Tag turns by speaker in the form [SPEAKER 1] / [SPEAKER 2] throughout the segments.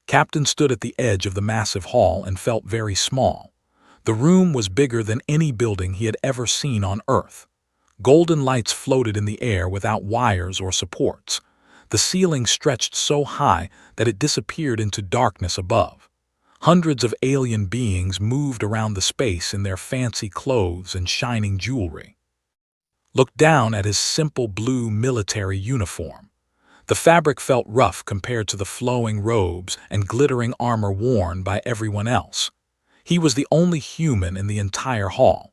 [SPEAKER 1] Captain stood at the edge of the massive hall and felt very small. The room was bigger than any building he had ever seen on Earth. Golden lights floated in the air without wires or supports. The ceiling stretched so high that it disappeared into darkness above. Hundreds of alien beings moved around the space in their fancy clothes and shining jewelry. Looked down at his simple blue military uniform. The fabric felt rough compared to the flowing robes and glittering armor worn by everyone else. He was the only human in the entire hall,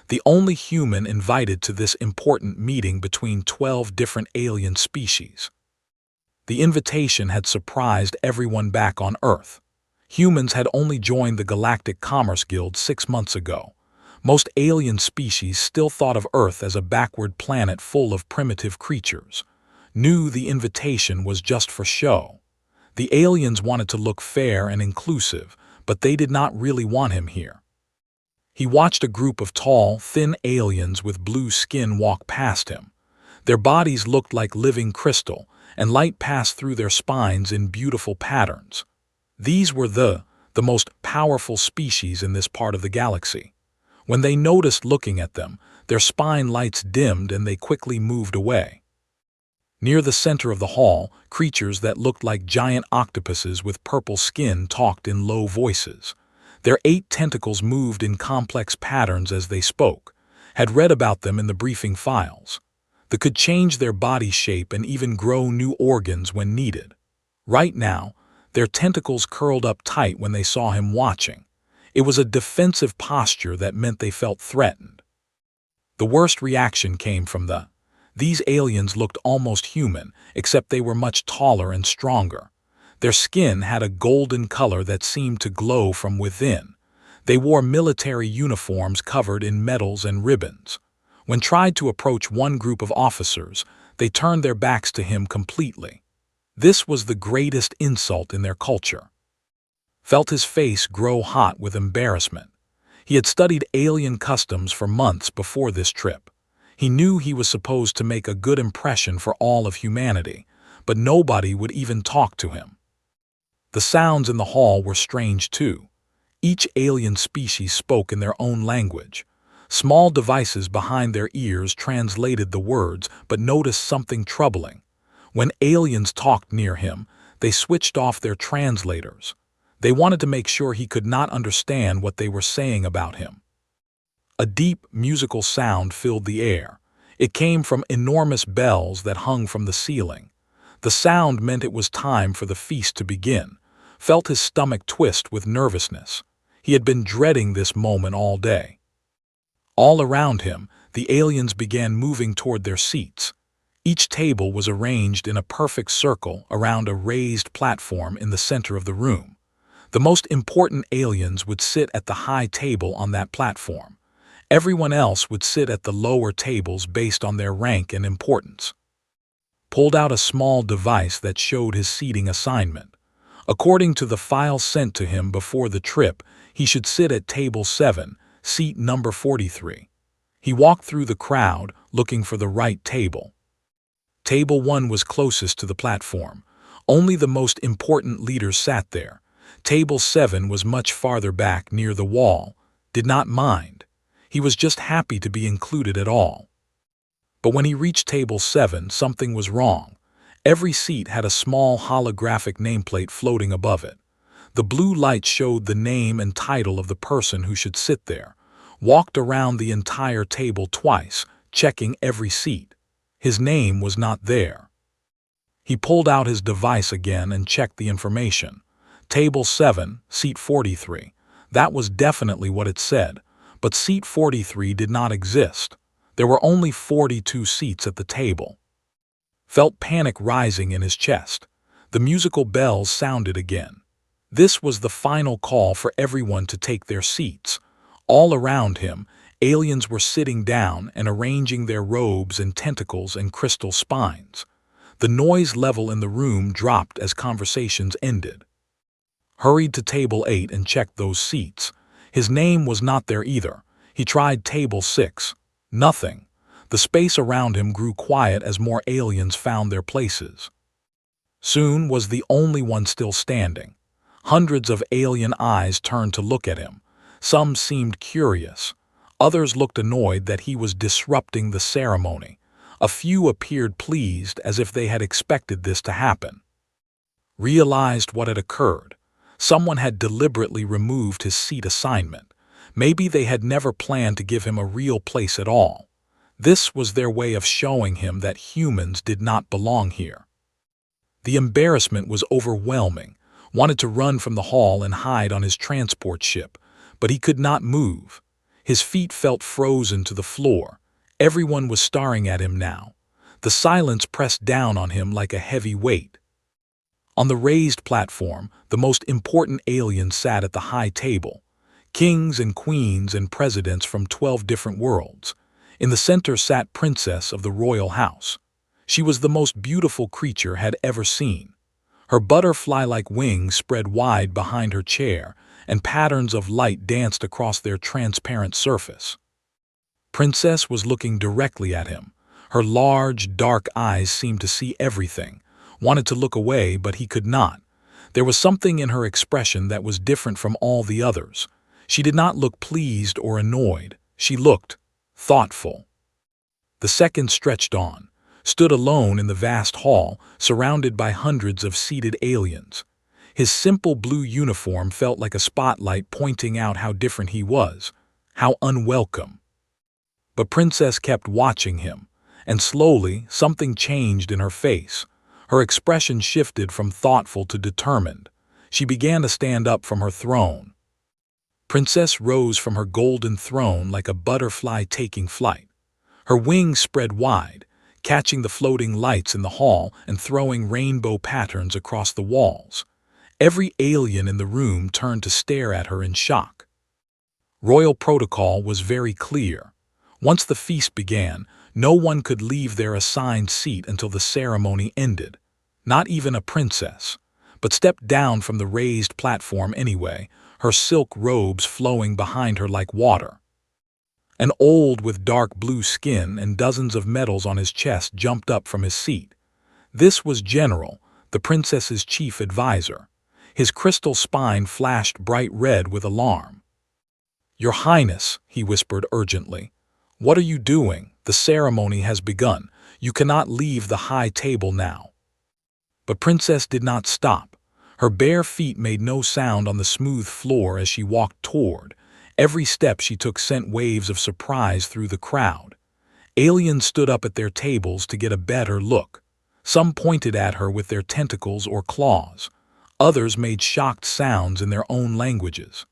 [SPEAKER 1] the only human invited to this important meeting between 12 different alien species. The invitation had surprised everyone back on Earth. Humans had only joined the Galactic Commerce Guild 6 months ago. Most alien species still thought of Earth as a backward planet full of primitive creatures. Knew the invitation was just for show. The aliens wanted to look fair and inclusive, but they did not really want him here. He watched a group of tall, thin aliens with blue skin walk past him. Their bodies looked like living crystal, and light passed through their spines in beautiful patterns. These were the most powerful species in this part of the galaxy. When they noticed looking at them, their spine lights dimmed and they quickly moved away. Near the center of the hall, creatures that looked like giant octopuses with purple skin talked in low voices. Their 8 tentacles moved in complex patterns as they spoke. Had read about them in the briefing files. They could change their body shape and even grow new organs when needed. Right now, their tentacles curled up tight when they saw him watching. It was a defensive posture that meant they felt threatened. The worst reaction came from these aliens looked almost human, except they were much taller and stronger. Their skin had a golden color that seemed to glow from within. They wore military uniforms covered in medals and ribbons. When tried to approach one group of officers, they turned their backs to him completely. This was the greatest insult in their culture. Felt his face grow hot with embarrassment. He had studied alien customs for months before this trip. He knew he was supposed to make a good impression for all of humanity, but nobody would even talk to him. The sounds in the hall were strange too. Each alien species spoke in their own language. Small devices behind their ears translated the words, but noticed something troubling. When aliens talked near him, they switched off their translators. They wanted to make sure he could not understand what they were saying about him. A deep, musical sound filled the air. It came from enormous bells that hung from the ceiling. The sound meant it was time for the feast to begin. Felt his stomach twist with nervousness. He had been dreading this moment all day. All around him, the aliens began moving toward their seats. Each table was arranged in a perfect circle around a raised platform in the center of the room. The most important aliens would sit at the high table on that platform. Everyone else would sit at the lower tables based on their rank and importance. Pulled out a small device that showed his seating assignment. According to the file sent to him before the trip, he should sit at table 7, seat number 43. He walked through the crowd, looking for the right table. Table 1 was closest to the platform. Only the most important leaders sat there. Table 7 was much farther back near the wall. Did not mind. He was just happy to be included at all. But when he reached table 7, something was wrong. Every seat had a small holographic nameplate floating above it. The blue light showed the name and title of the person who should sit there. Walked around the entire table twice, checking every seat. His name was not there. He pulled out his device again and checked the information. Table 7, seat 43. That was definitely what it said, but seat 43 did not exist. There were only 42 seats at the table. Felt panic rising in his chest. The musical bells sounded again. This was the final call for everyone to take their seats. All around him, aliens were sitting down and arranging their robes and tentacles and crystal spines. The noise level in the room dropped as conversations ended. Hurried to table 8 and checked those seats. His name was not there either. He tried table 6. Nothing. The space around him grew quiet as more aliens found their places. Soon was the only one still standing. Hundreds of alien eyes turned to look at him. Some seemed curious. Others looked annoyed that he was disrupting the ceremony. A few appeared pleased, as if they had expected this to happen. Realized what had occurred. Someone had deliberately removed his seat assignment. Maybe they had never planned to give him a real place at all. This was their way of showing him that humans did not belong here. The embarrassment was overwhelming. Wanted to run from the hall and hide on his transport ship, but he could not move. His feet felt frozen to the floor. Everyone was staring at him now. The silence pressed down on him like a heavy weight. On the raised platform, the most important aliens sat at the high table. Kings and queens and presidents from 12 different worlds. In the center sat Princess of the royal house. She was the most beautiful creature had ever seen. Her butterfly-like wings spread wide behind her chair, and patterns of light danced across their transparent surface. Princess was looking directly at him. Her large, dark eyes seemed to see everything. Wanted to look away, but he could not. There was something in her expression that was different from all the others. She did not look pleased or annoyed. She looked thoughtful. The seconds stretched on. Stood alone in the vast hall, surrounded by hundreds of seated aliens. His simple blue uniform felt like a spotlight pointing out how different he was, how unwelcome. But Princess kept watching him, and slowly something changed in her face. Her expression shifted from thoughtful to determined. She began to stand up from her throne. Princess rose from her golden throne like a butterfly taking flight. Her wings spread wide, catching the floating lights in the hall and throwing rainbow patterns across the walls. Every alien in the room turned to stare at her in shock. Royal protocol was very clear. Once the feast began, no one could leave their assigned seat until the ceremony ended. Not even a princess. But stepped down from the raised platform anyway, her silk robes flowing behind her like water. An old with dark blue skin and dozens of medals on his chest jumped up from his seat. This was General, the princess's chief advisor. His crystal spine flashed bright red with alarm. "Your Highness," he whispered urgently. "What are you doing? The ceremony has begun. You cannot leave the high table now." But Princess did not stop. Her bare feet made no sound on the smooth floor as she walked toward. Every step she took sent waves of surprise through the crowd. Aliens stood up at their tables to get a better look. Some pointed at her with their tentacles or claws. Others made shocked sounds in their own languages.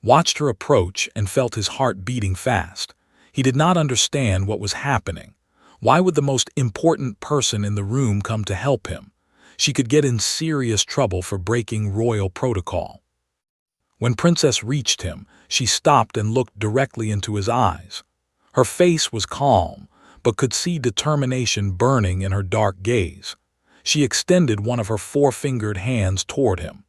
[SPEAKER 1] Watched her approach and felt his heart beating fast. He did not understand what was happening. Why would the most important person in the room come to help him? She could get in serious trouble for breaking royal protocol. When Princess reached him, she stopped and looked directly into his eyes. Her face was calm, but could see determination burning in her dark gaze. She extended one of her four-fingered hands toward him.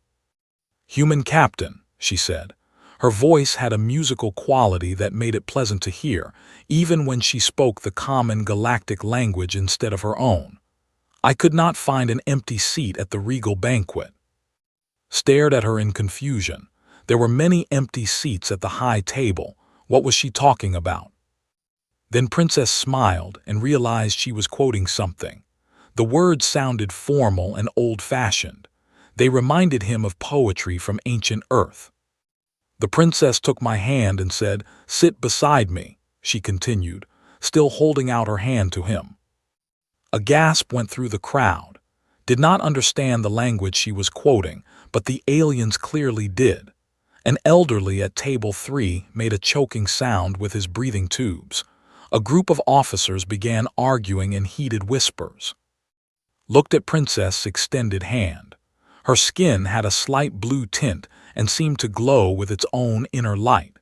[SPEAKER 1] "Human Captain," she said. Her voice had a musical quality that made it pleasant to hear, even when she spoke the common galactic language instead of her own. "I could not find an empty seat at the Regal Banquet." Stared at her in confusion. There were many empty seats at the high table. What was she talking about? Then Princess smiled and realized she was quoting something. The words sounded formal and old-fashioned. They reminded him of poetry from ancient Earth. "The princess took my hand and said, 'Sit beside me,'" she continued, still holding out her hand to him. A gasp went through the crowd. Did not understand the language she was quoting, but the aliens clearly did. An elderly at table 3 made a choking sound with his breathing tubes. A group of officers began arguing in heated whispers. Looked at Princess' extended hand. Her skin had a slight blue tint and seemed to glow with its own inner light.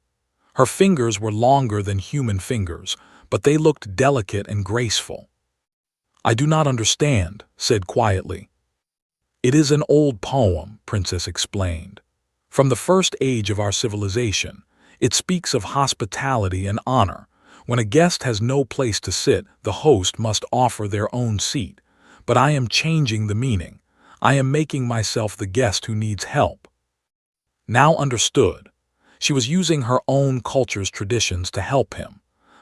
[SPEAKER 1] Her fingers were longer than human fingers, but they looked delicate and graceful. "I do not understand," said quietly. "It is an old poem," Princess explained. "From the first age of our civilization. It speaks of hospitality and honor. When a guest has no place to sit, the host must offer their own seat. But I am changing the meaning. I am making myself the guest who needs help." Now understood. She was using her own culture's traditions to help him.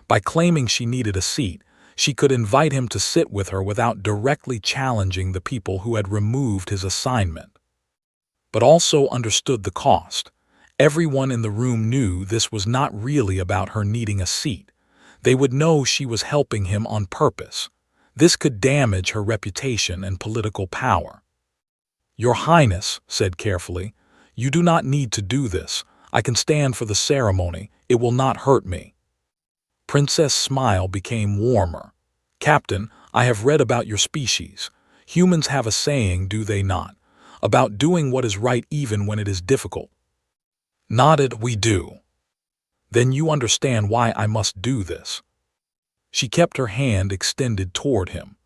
[SPEAKER 1] By claiming she needed a seat, she could invite him to sit with her without directly challenging the people who had removed his assignment. But also understood the cost. Everyone in the room knew this was not really about her needing a seat. They would know she was helping him on purpose. This could damage her reputation and political power. "Your Highness," said carefully, "you do not need to do this. I can stand for the ceremony. It will not hurt me." Princess' smile became warmer. "Captain, I have read about your species. Humans have a saying, do they not, about doing what is right even when it is difficult?" Nodded, "We do." "Then you understand why I must do this." She kept her hand extended toward him.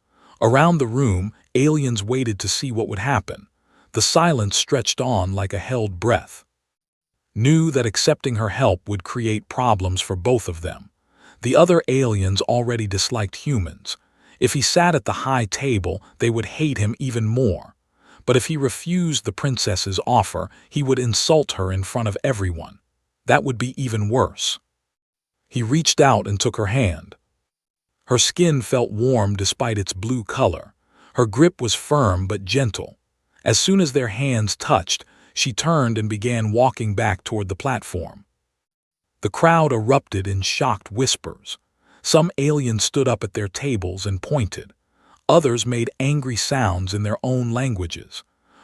[SPEAKER 1] Around the room, aliens waited to see what would happen. The silence stretched on like a held breath. Knew that accepting her help would create problems for both of them. The other aliens already disliked humans. If he sat at the high table, they would hate him even more. But if he refused the princess's offer, he would insult her in front of everyone. That would be even worse. He reached out and took her hand. Her skin felt warm despite its blue color. Her grip was firm but gentle. As soon as their hands touched, she turned and began walking back toward the platform. The crowd erupted in shocked whispers. Some aliens stood up at their tables and pointed. Others made angry sounds in their own languages.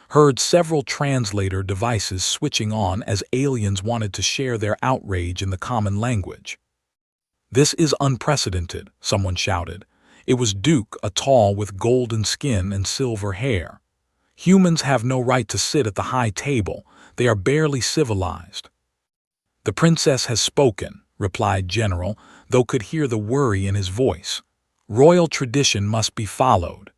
[SPEAKER 1] Heard several translator devices switching on as aliens wanted to share their outrage in the common language. "This is unprecedented," someone shouted. It was Duke, a tall with golden skin and silver hair. "Humans have no right to sit at the high table. They are barely civilized." "The princess has spoken," replied General, though could hear the worry in his voice. "Royal tradition must be followed."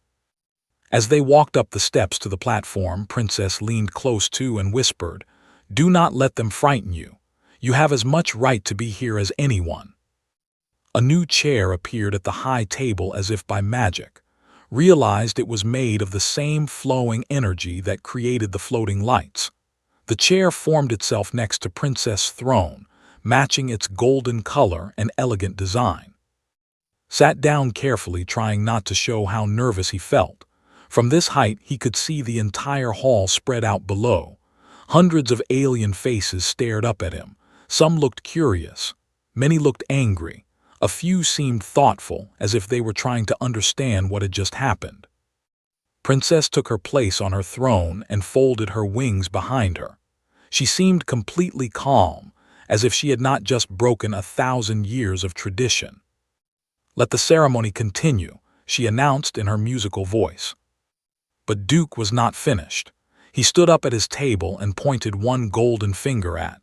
[SPEAKER 1] As they walked up the steps to the platform, Princess leaned close to and whispered, "Do not let them frighten you. You have as much right to be here as anyone." A new chair appeared at the high table as if by magic. Realized it was made of the same flowing energy that created the floating lights. The chair formed itself next to Princess' throne, matching its golden color and elegant design. Sat down carefully, trying not to show how nervous he felt. From this height he could see the entire hall spread out below. Hundreds of alien faces stared up at him. Some looked curious. Many looked angry. A few seemed thoughtful, as if they were trying to understand what had just happened. Princess took her place on her throne and folded her wings behind her. She seemed completely calm, as if she had not just broken 1,000 years of tradition. "Let the ceremony continue," she announced in her musical voice. But Duke was not finished. He stood up at his table and pointed one golden finger at.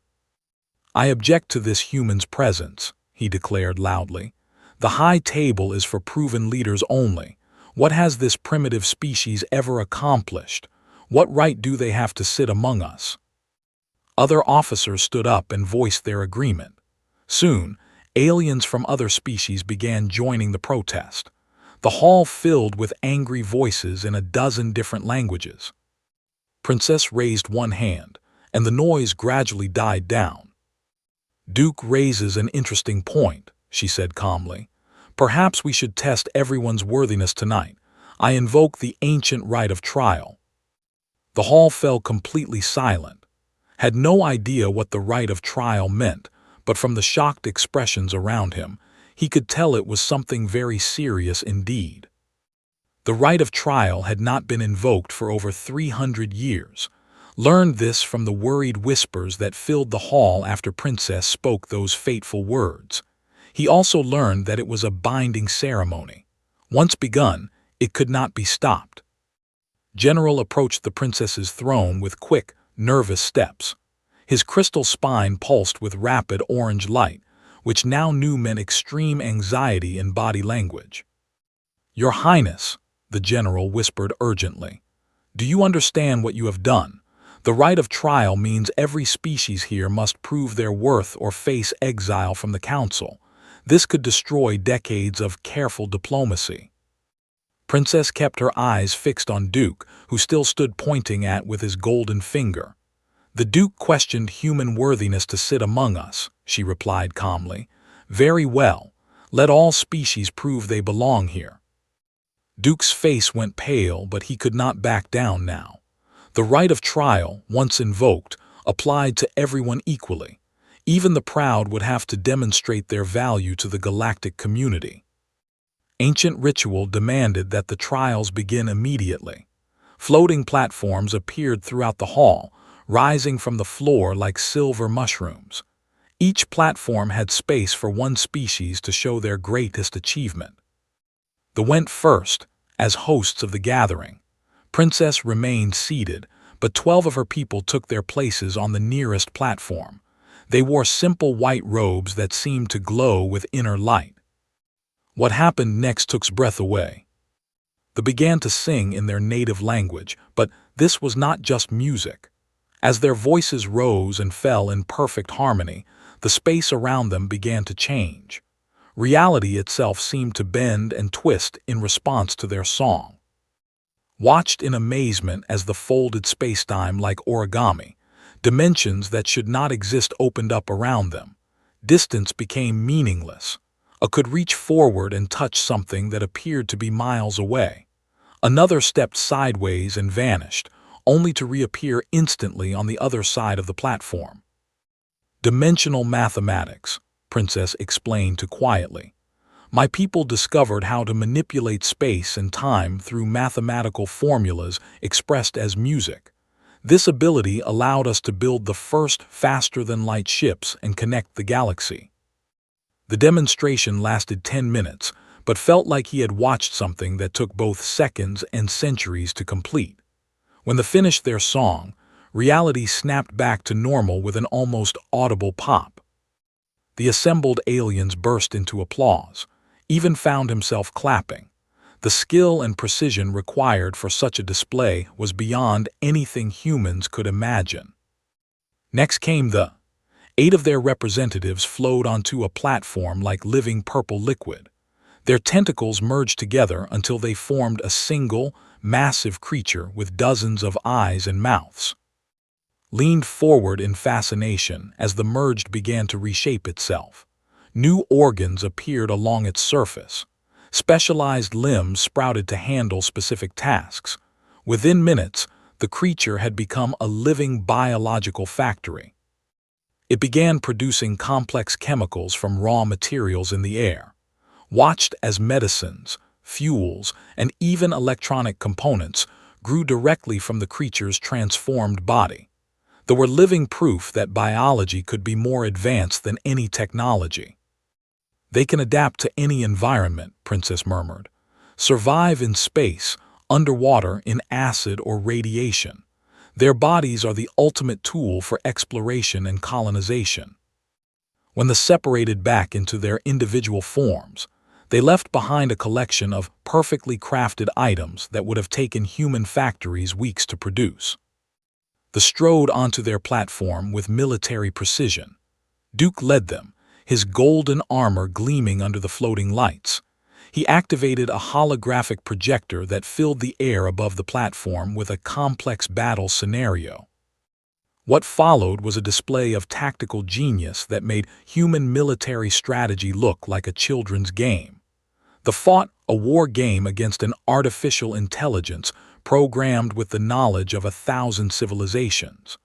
[SPEAKER 1] "I object to this human's presence," he declared loudly. "The high table is for proven leaders only. What has this primitive species ever accomplished? What right do they have to sit among us?" Other officers stood up and voiced their agreement. Soon, aliens from other species began joining the protest. The hall filled with angry voices in a dozen different languages. Princess raised one hand, and the noise gradually died down. "Duke raises an interesting point," she said calmly. "Perhaps we should test everyone's worthiness tonight. I invoke the ancient right of trial." The hall fell completely silent. Had no idea what the right of trial meant, but from the shocked expressions around him, he could tell it was something very serious indeed. The right of trial had not been invoked for over 300 years. Learned this from the worried whispers that filled the hall after Princess spoke those fateful words. He also learned that it was a binding ceremony. Once begun, it could not be stopped. General approached the princess's throne with quick, nervous steps. His crystal spine pulsed with rapid orange light, which now knew meant extreme anxiety in body language. "Your Highness," the general whispered urgently, "do you understand what you have done? The right of trial means every species here must prove their worth or face exile from the council. This could destroy decades of careful diplomacy." Princess kept her eyes fixed on Duke, who still stood pointing at with his golden finger. The Duke questioned human worthiness to sit among us, she replied calmly. Very well. Let all species prove they belong here. Duke's face went pale, but he could not back down now. The right of trial, once invoked, applied to everyone equally. Even the proud would have to demonstrate their value to the galactic community. Ancient ritual demanded that the trials begin immediately. Floating platforms appeared throughout the hall, rising from the floor like silver mushrooms. Each platform had space for one species to show their greatest achievement. The went first, as hosts of the gathering. Princess remained seated, but 12 of her people took their places on the nearest platform. They wore simple white robes that seemed to glow with inner light. What happened next took breath away. They began to sing in their native language, but this was not just music. As their voices rose and fell in perfect harmony, the space around them began to change. Reality itself seemed to bend and twist in response to their song. Watched in amazement as the folded spacetime like origami, dimensions that should not exist opened up around them. Distance became meaningless. I could reach forward and touch something that appeared to be miles away. Another stepped sideways and vanished, only to reappear instantly on the other side of the platform. Dimensional mathematics, Princess explained too quietly. My people discovered how to manipulate space and time through mathematical formulas expressed as music. This ability allowed us to build the first faster-than-light ships and connect the galaxy. The demonstration lasted 10 minutes, but felt like he had watched something that took both seconds and centuries to complete. When they finished their song, reality snapped back to normal with an almost audible pop. The assembled aliens burst into applause. Even found himself clapping. The skill and precision required for such a display was beyond anything humans could imagine. Next came the 8 of their representatives flowed onto a platform like living purple liquid. Their tentacles merged together until they formed a single, massive creature with dozens of eyes and mouths. Leaned forward in fascination as the merged began to reshape itself. New organs appeared along its surface. Specialized limbs sprouted to handle specific tasks. Within minutes, the creature had become a living biological factory. It began producing complex chemicals from raw materials in the air. Watched as medicines, fuels, and even electronic components grew directly from the creature's transformed body. They were living proof that biology could be more advanced than any technology. They can adapt to any environment, Princess murmured. Survive in space, underwater, in acid or radiation. Their bodies are the ultimate tool for exploration and colonization. When they separated back into their individual forms, they left behind a collection of perfectly crafted items that would have taken human factories weeks to produce. They strode onto their platform with military precision. Duke led them, his golden armor gleaming under the floating lights. He activated a holographic projector that filled the air above the platform with a complex battle scenario. What followed was a display of tactical genius that made human military strategy look like a children's game. They fought a war game against an artificial intelligence programmed with the knowledge of 1,000 civilizations.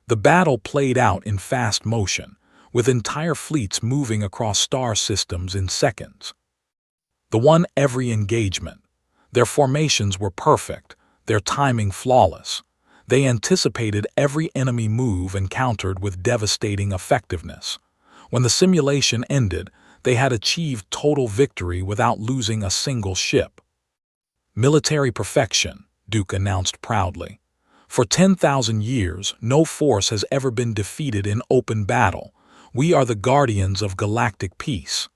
[SPEAKER 1] The battle played out in fast motion, with entire fleets moving across star systems in seconds. They won every engagement. Their formations were perfect, their timing flawless. They anticipated every enemy move and countered with devastating effectiveness. When the simulation ended, they had achieved total victory without losing a single ship. Military perfection, Duke announced proudly. For 10,000 years, no force has ever been defeated in open battle. We are the guardians of galactic peace.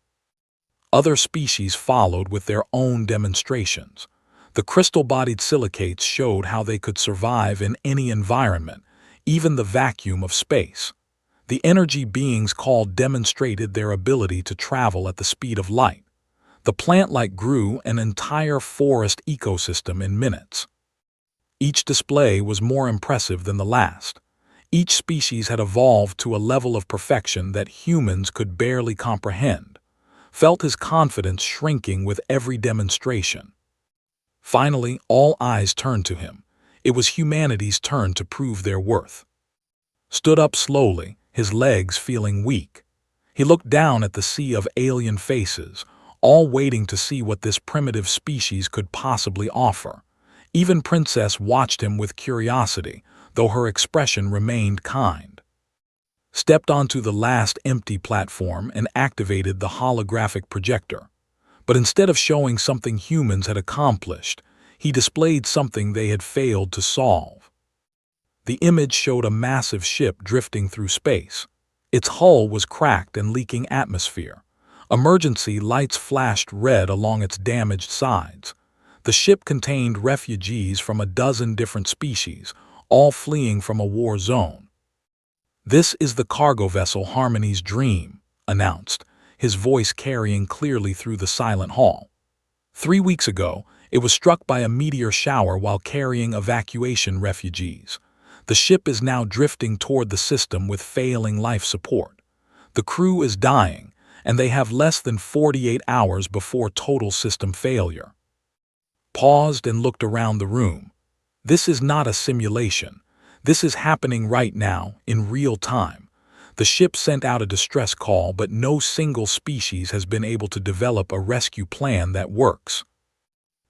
[SPEAKER 1] Other species followed with their own demonstrations. The crystal-bodied silicates showed how they could survive in any environment, even the vacuum of space. The energy beings called demonstrated their ability to travel at the speed of light. The plant-like grew an entire forest ecosystem in minutes. Each display was more impressive than the last. Each species had evolved to a level of perfection that humans could barely comprehend. Felt his confidence shrinking with every demonstration. Finally, all eyes turned to him. It was humanity's turn to prove their worth. Stood up slowly, his legs feeling weak. He looked down at the sea of alien faces, all waiting to see what this primitive species could possibly offer. Even Princess watched him with curiosity, though her expression remained kind. Stepped onto the last empty platform and activated the holographic projector. But instead of showing something humans had accomplished, he displayed something they had failed to solve. The image showed a massive ship drifting through space. Its hull was cracked and leaking atmosphere. Emergency lights flashed red along its damaged sides. The ship contained refugees from a dozen different species, all fleeing from a war zone. "This is the cargo vessel Harmony's Dream," announced, his voice carrying clearly through the silent hall. 3 weeks ago, it was struck by a meteor shower while carrying evacuation refugees. The ship is now drifting toward the system with failing life support. The crew is dying, and they have less than 48 hours before total system failure. Paused and looked around the room. This is not a simulation. This is happening right now, in real time. The ship sent out a distress call, but no single species has been able to develop a rescue plan that works.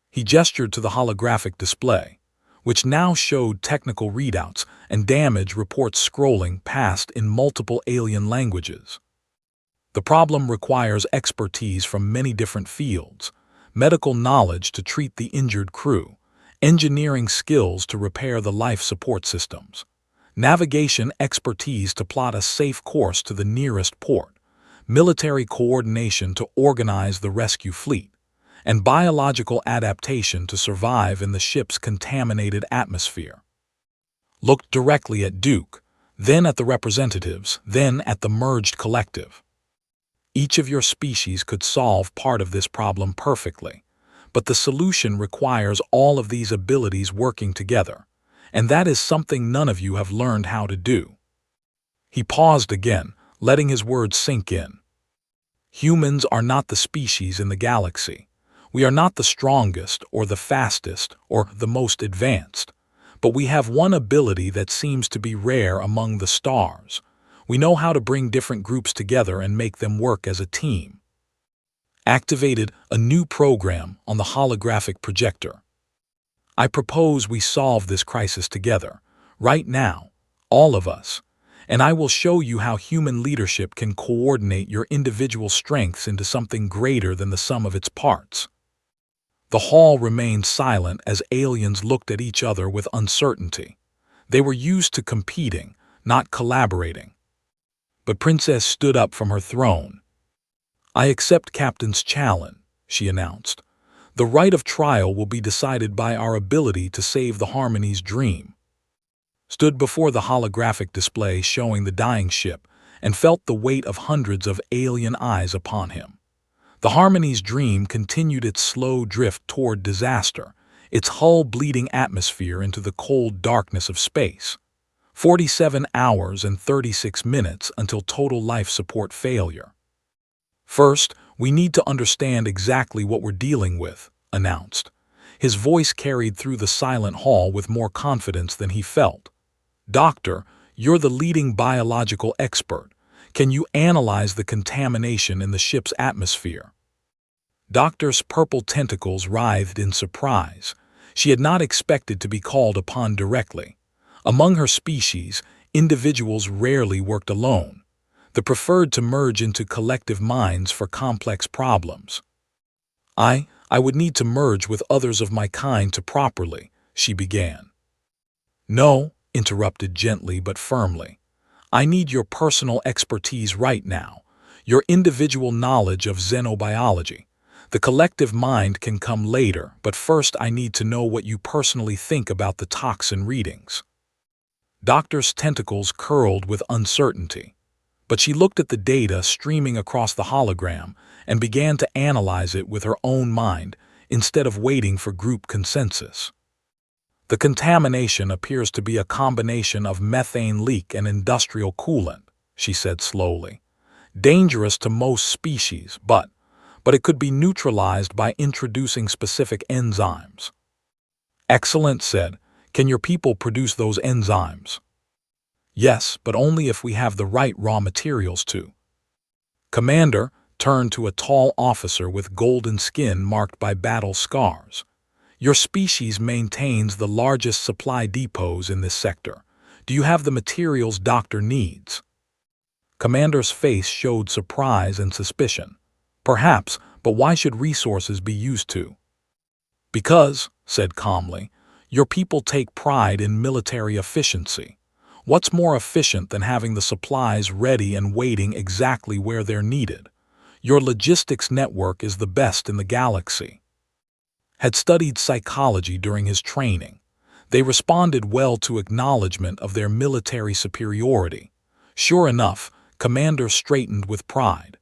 [SPEAKER 1] He gestured to the holographic display, which now showed technical readouts and damage reports scrolling past in multiple alien languages. The problem requires expertise from many different fields: medical knowledge to treat the injured crew, engineering skills to repair the life support systems, navigation expertise to plot a safe course to the nearest port, military coordination to organize the rescue fleet, and biological adaptation to survive in the ship's contaminated atmosphere. Looked directly at Duke, then at the representatives, then at the merged collective. Each of your species could solve part of this problem perfectly, but the solution requires all of these abilities working together, and that is something none of you have learned how to do. He paused again, letting his words sink in. Humans are not the species in the galaxy. We are not the strongest or the fastest or the most advanced, but we have one ability that seems to be rare among the stars. We know how to bring different groups together and make them work as a team. Activated a new program on the holographic projector. I propose we solve this crisis together, right now, all of us, and I will show you how human leadership can coordinate your individual strengths into something greater than the sum of its parts. The hall remained silent as aliens looked at each other with uncertainty. They were used to competing, not collaborating. But Princess stood up from her throne. "I accept Captain's challenge," she announced. "The right of trial will be decided by our ability to save the Harmony's Dream." Stood before the holographic display showing the dying ship and felt the weight of hundreds of alien eyes upon him. The Harmony's Dream continued its slow drift toward disaster, its hull bleeding atmosphere into the cold darkness of space. 47 hours and 36 minutes until total life support failure. "First, we need to understand exactly what we're dealing with," announced. His voice carried through the silent hall with more confidence than he felt. "Doctor, you're the leading biological expert. Can you analyze the contamination in the ship's atmosphere?" Doctor's purple tentacles writhed in surprise. She had not expected to be called upon directly. Among her species, individuals rarely worked alone. They preferred to merge into collective minds for complex problems. I would need to merge with others of my kind to properly," she began. "No," interrupted gently but firmly. "I need your personal expertise right now, your individual knowledge of xenobiology. The collective mind can come later, but first I need to know what you personally think about the toxin readings." Doctor's tentacles curled with uncertainty. But she looked at the data streaming across the hologram and began to analyze it with her own mind instead of waiting for group consensus. The contamination appears to be a combination of methane leak and industrial coolant, she said slowly. Dangerous to most species, but it could be neutralized by introducing specific enzymes. Excellent, said. Can your people produce those enzymes? Yes, but only if we have the right raw materials to. Commander turned to a tall officer with golden skin marked by battle scars. Your species maintains the largest supply depots in this sector. Do you have the materials Doctor needs? Commander's face showed surprise and suspicion. Perhaps, but why should resources be used to? Because, said calmly, your people take pride in military efficiency. What's more efficient than having the supplies ready and waiting exactly where they're needed? Your logistics network is the best in the galaxy. Had studied psychology during his training. They responded well to acknowledgement of their military superiority. Sure enough, Commander straightened with pride.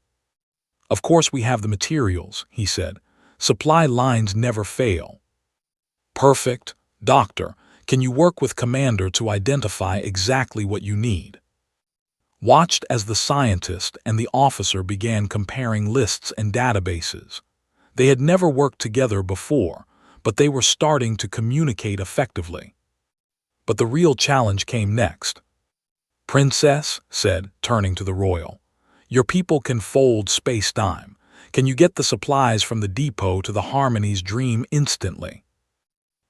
[SPEAKER 1] Of course we have the materials, he said. Supply lines never fail. Perfect. Doctor, can you work with Commander to identify exactly what you need? Watched as the scientist and the officer began comparing lists and databases. They had never worked together before, but they were starting to communicate effectively. But the real challenge came next. Princess, said, turning to the royal, your people can fold space-time. Can you get the supplies from the depot to the Harmony's dream instantly?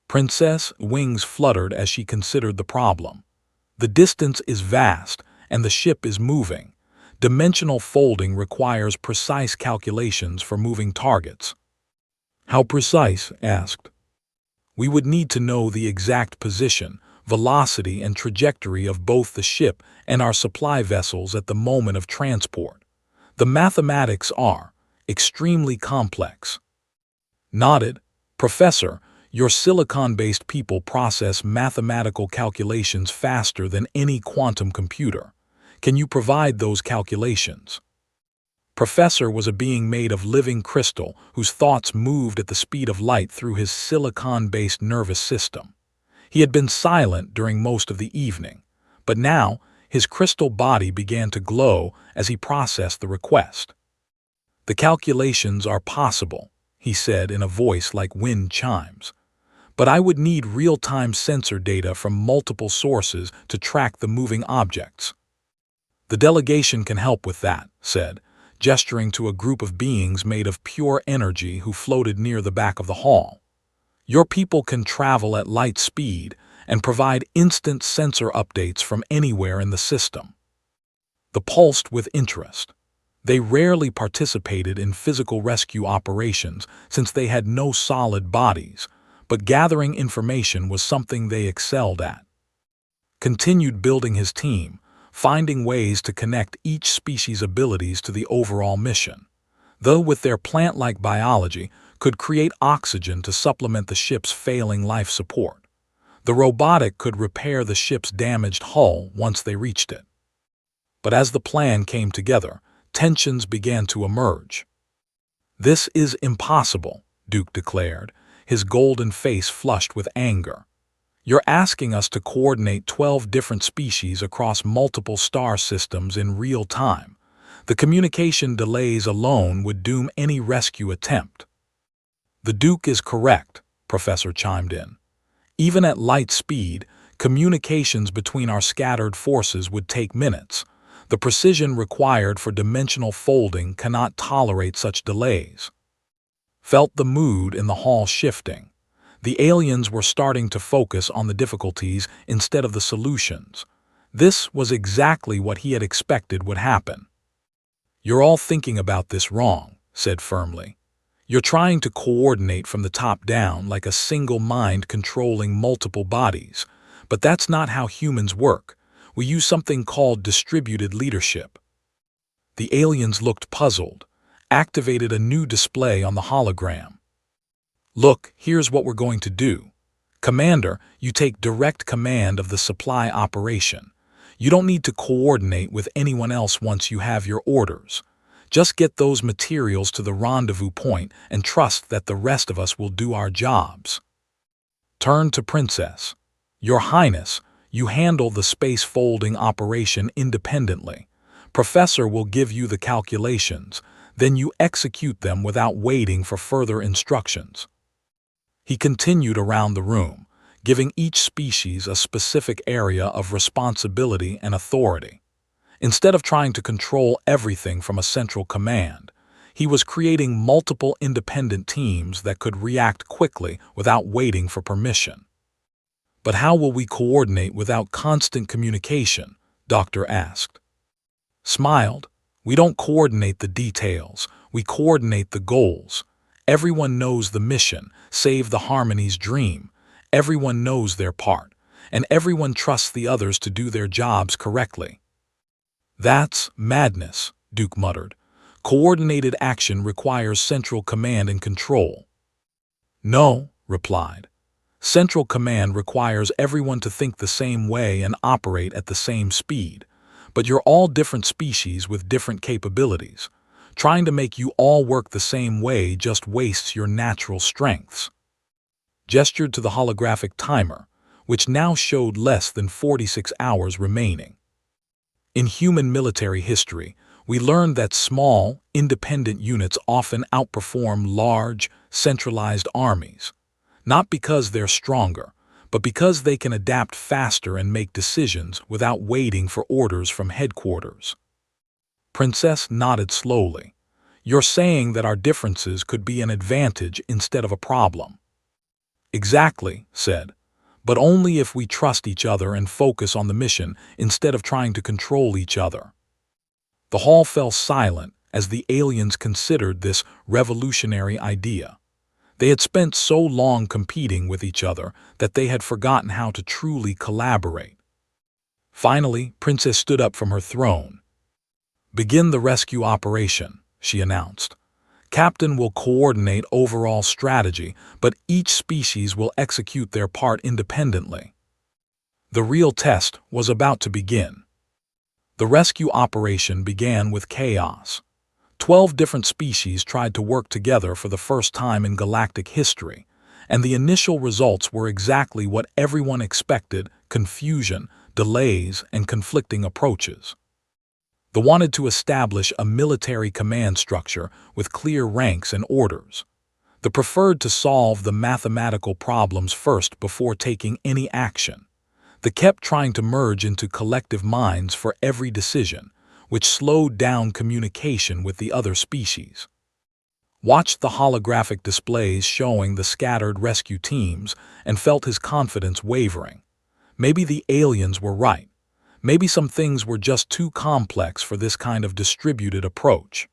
[SPEAKER 1] Princess' wings fluttered as she considered the problem. The distance is vast, and the ship is moving. Dimensional folding requires precise calculations for moving targets. How precise? Asked. We would need to know the exact position, velocity, and trajectory of both the ship and our supply vessels at the moment of transport. The mathematics are extremely complex. Nodded. Professor, your silicon-based people process mathematical calculations faster than any quantum computer. Can you provide those calculations? Professor was a being made of living crystal whose thoughts moved at the speed of light through his silicon-based nervous system. He had been silent during most of the evening, but now his crystal body began to glow as he processed the request. The calculations are possible, he said in a voice like wind chimes. But I would need real-time sensor data from multiple sources to track the moving objects. The delegation can help with that, said, gesturing to a group of beings made of pure energy who floated near the back of the hall. Your people can travel at light speed and provide instant sensor updates from anywhere in the system. The pulsed with interest. They rarely participated in physical rescue operations since they had no solid bodies, but gathering information was something they excelled at. Continued building his team, finding ways to connect each species' abilities to the overall mission. Though with their plant-like biology, could create oxygen to supplement the ship's failing life support. The robotic could repair the ship's damaged hull once they reached it. But as the plan came together, tensions began to emerge. This is impossible, Duke declared, his golden face flushed with anger. You're asking us to coordinate 12 different species across multiple star systems in real time. The communication delays alone would doom any rescue attempt. The Duke is correct, Professor chimed in. Even at light speed, communications between our scattered forces would take minutes. The precision required for dimensional folding cannot tolerate such delays. Felt the mood in the hall shifting. The aliens were starting to focus on the difficulties instead of the solutions. This was exactly what he had expected would happen. You're all thinking about this wrong, said firmly. You're trying to coordinate from the top down like a single mind controlling multiple bodies, but that's not how humans work. We use something called distributed leadership. The aliens looked puzzled, activated a new display on the hologram. Look, here's what we're going to do. Commander, you take direct command of the supply operation. You don't need to coordinate with anyone else once you have your orders. Just get those materials to the rendezvous point and trust that the rest of us will do our jobs. Turn to Princess. Your Highness, you handle the space folding operation independently. Professor will give you the calculations, then you execute them without waiting for further instructions. He continued around the room, giving each species a specific area of responsibility and authority. Instead of trying to control everything from a central command, he was creating multiple independent teams that could react quickly without waiting for permission. But how will we coordinate without constant communication? Doctor asked. Smiled. We don't coordinate the details, we coordinate the goals. Everyone knows the mission, save the Harmony's dream. Everyone knows their part, and everyone trusts the others to do their jobs correctly. That's madness, Duke muttered. Coordinated action requires central command and control. No, replied. Central command requires everyone to think the same way and operate at the same speed. But you're all different species with different capabilities. Trying to make you all work the same way just wastes your natural strengths. Gestured to the holographic timer, which now showed less than 46 hours remaining. In human military history, we learned that small, independent units often outperform large, centralized armies, not because they're stronger, but because they can adapt faster and make decisions without waiting for orders from headquarters. Princess nodded slowly. You're saying that our differences could be an advantage instead of a problem. Exactly, said, but only if we trust each other and focus on the mission instead of trying to control each other. The hall fell silent as the aliens considered this revolutionary idea. They had spent so long competing with each other that they had forgotten how to truly collaborate. Finally, Princess stood up from her throne. Begin the rescue operation, she announced. Captain will coordinate overall strategy, but each species will execute their part independently. The real test was about to begin. The rescue operation began with chaos. 12 different species tried to work together for the first time in galactic history, and the initial results were exactly what everyone expected: confusion, delays, and conflicting approaches. They wanted to establish a military command structure with clear ranks and orders. They preferred to solve the mathematical problems first before taking any action. They kept trying to merge into collective minds for every decision, which slowed down communication with the other species. Watched the holographic displays showing the scattered rescue teams and felt his confidence wavering. Maybe the aliens were right. Maybe some things were just too complex for this kind of distributed approach.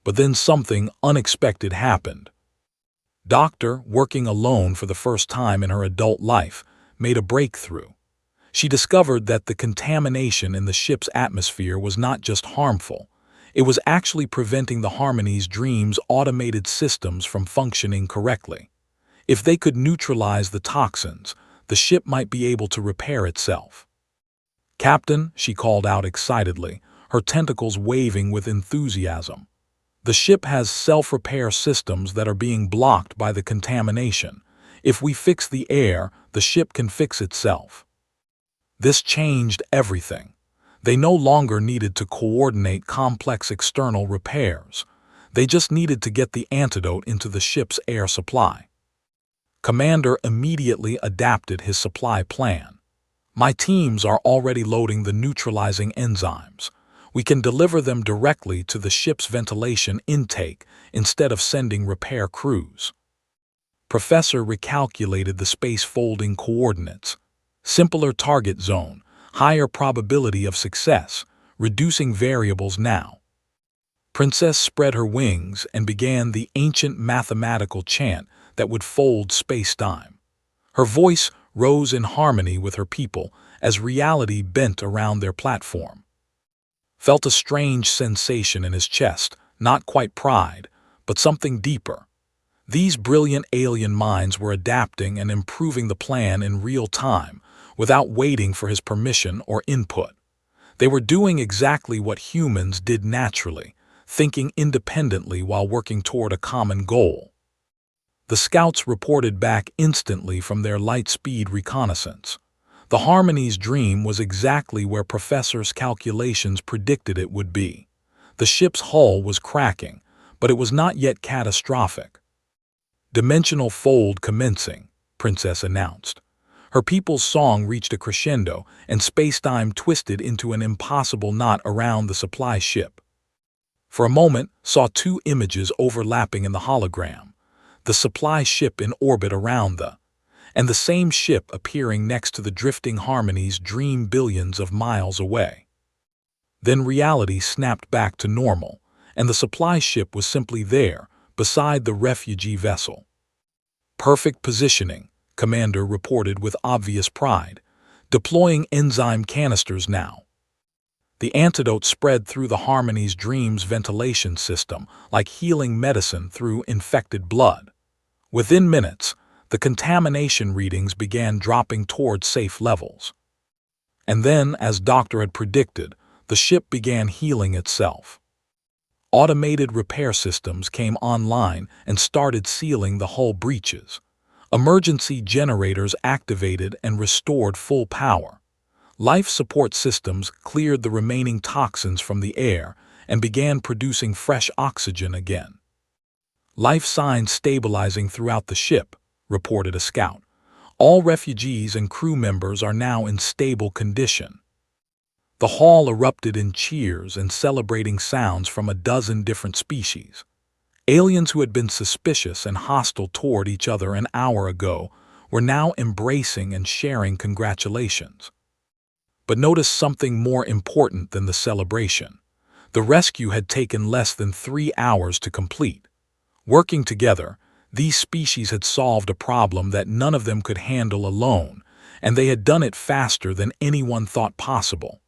[SPEAKER 1] But then something unexpected happened. Doctor, working alone for the first time in her adult life, made a breakthrough. She discovered that the contamination in the ship's atmosphere was not just harmful, it was actually preventing the Harmony's dream's automated systems from functioning correctly. If they could neutralize the toxins, the ship might be able to repair itself. Captain, she called out excitedly, her tentacles waving with enthusiasm. The ship has self-repair systems that are being blocked by the contamination. If we fix the air, the ship can fix itself. This changed everything. They no longer needed to coordinate complex external repairs. They just needed to get the antidote into the ship's air supply. Commander immediately adapted his supply plan. My teams are already loading the neutralizing enzymes. We can deliver them directly to the ship's ventilation intake instead of sending repair crews. Professor recalculated the space folding coordinates. Simpler target zone, higher probability of success, reducing variables now. Princess spread her wings and began the ancient mathematical chant that would fold space-time. Her voice rose in harmony with her people as reality bent around their platform. Felt a strange sensation in his chest, not quite pride, but something deeper. These brilliant alien minds were adapting and improving the plan in real time, without waiting for his permission or input. They were doing exactly what humans did naturally, thinking independently while working toward a common goal. The scouts reported back instantly from their light-speed reconnaissance. The Harmony's dream was exactly where Professor's calculations predicted it would be. The ship's hull was cracking, but it was not yet catastrophic. "Dimensional fold commencing," Princess announced. Her people's song reached a crescendo, and space-time twisted into an impossible knot around the supply ship. For a moment, saw two images overlapping in the hologram. The supply ship in orbit around and the same ship appearing next to the drifting Harmony's dream billions of miles away. Then reality snapped back to normal, and the supply ship was simply there, beside the refugee vessel. "Perfect positioning," Commander reported with obvious pride. "Deploying enzyme canisters now." The antidote spread through the Harmony's dream's ventilation system like healing medicine through infected blood. Within minutes, the contamination readings began dropping toward safe levels. And then, as Doctor had predicted, the ship began healing itself. Automated repair systems came online and started sealing the hull breaches. Emergency generators activated and restored full power. Life support systems cleared the remaining toxins from the air and began producing fresh oxygen again. "Life signs stabilizing throughout the ship," reported a scout. "All refugees and crew members are now in stable condition." The hall erupted in cheers and celebrating sounds from a dozen different species. Aliens who had been suspicious and hostile toward each other an hour ago were now embracing and sharing congratulations. But notice something more important than the celebration. The rescue had taken less than 3 hours to complete. Working together, these species had solved a problem that none of them could handle alone, and they had done it faster than anyone thought possible.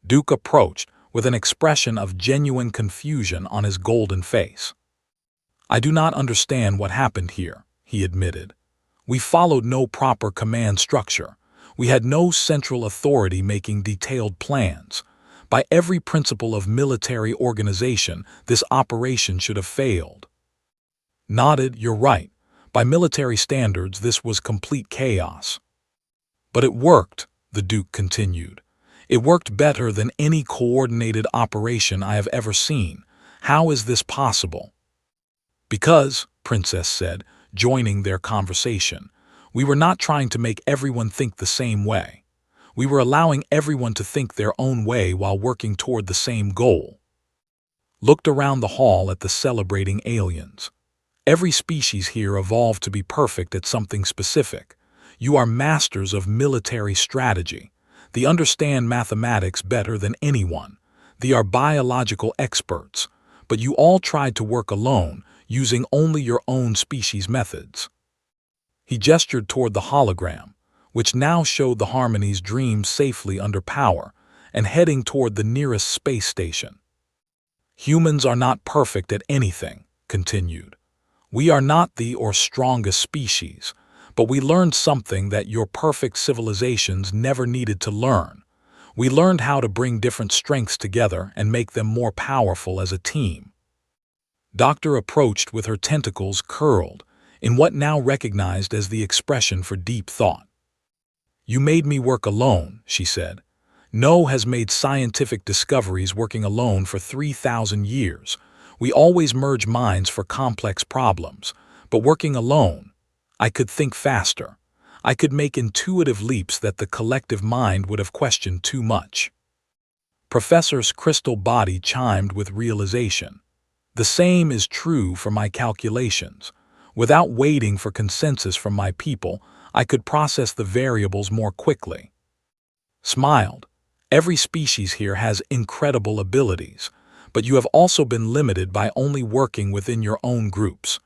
[SPEAKER 1] Duke approached with an expression of genuine confusion on his golden face. "I do not understand what happened here," he admitted. "We followed no proper command structure. We had no central authority making detailed plans. By every principle of military organization, this operation should have failed." Nodded, "You're right. By military standards, this was complete chaos." "But it worked," the Duke continued. "It worked better than any coordinated operation I have ever seen. How is this possible?" "Because," Princess said, joining their conversation, "we were not trying to make everyone think the same way. We were allowing everyone to think their own way while working toward the same goal." Looked around the hall at the celebrating aliens. "Every species here evolved to be perfect at something specific. You are masters of military strategy. They understand mathematics better than anyone. They are biological experts. But you all tried to work alone, using only your own species' methods." He gestured toward the hologram, which now showed the Harmony's dream safely under power and heading toward the nearest space station. "Humans are not perfect at anything," continued. "We are not the strongest species, but we learned something that your perfect civilizations never needed to learn. We learned how to bring different strengths together and make them more powerful as a team." Doctor approached with her tentacles curled, in what now recognized as the expression for deep thought. "You made me work alone," she said. "No has made scientific discoveries working alone for 3,000 years. We always merge minds for complex problems, but working alone, I could think faster. I could make intuitive leaps that the collective mind would have questioned too much." Professor's crystal body chimed with realization. "The same is true for my calculations. Without waiting for consensus from my people, I could process the variables more quickly." Smiled. "Every species here has incredible abilities, but you have also been limited by only working within your own groups.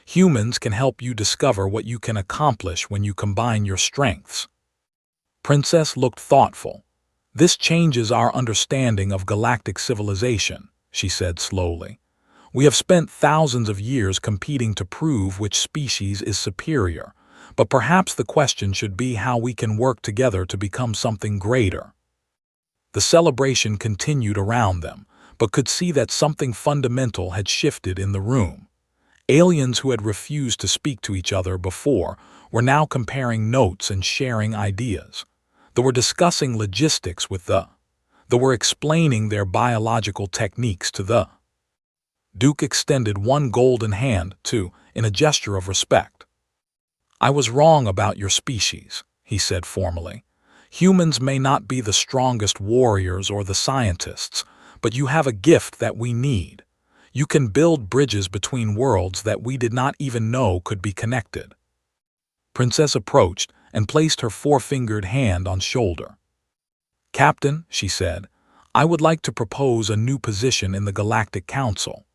[SPEAKER 1] Humans can help you discover what you can accomplish when you combine your strengths." Princess looked thoughtful. "This changes our understanding of galactic civilization," she said slowly. "We have spent thousands of years competing to prove which species is superior, but perhaps the question should be how we can work together to become something greater. The celebration continued around them, but could see that something fundamental had shifted in the room. Aliens who had refused to speak to each other before were now comparing notes and sharing ideas. They were discussing logistics with the. They were explaining their biological techniques to the. Duke extended one golden hand in a gesture of respect. "I was wrong about your species," he said formally. "Humans may not be the strongest warriors or the scientists, but you have a gift that we need. You can build bridges between worlds that we did not even know could be connected." Princess approached and placed her four-fingered hand on shoulder. "Captain," she said, "I would like to propose a new position in the Galactic Council.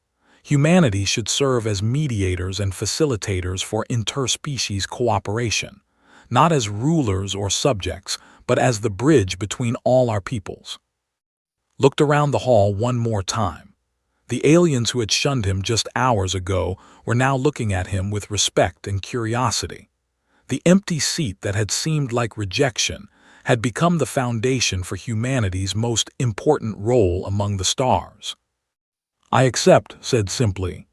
[SPEAKER 1] Humanity should serve as mediators and facilitators for interspecies cooperation, not as rulers or subjects, but as the bridge between all our peoples." Looked around the hall one more time. The aliens who had shunned him just hours ago were now looking at him with respect and curiosity. The empty seat that had seemed like rejection had become the foundation for humanity's most important role among the stars. "I accept," said simply.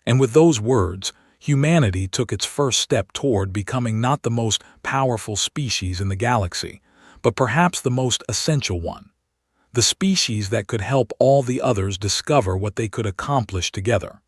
[SPEAKER 1] And with those words, humanity took its first step toward becoming not the most powerful species in the galaxy, but perhaps the most essential one. The species that could help all the others discover what they could accomplish together.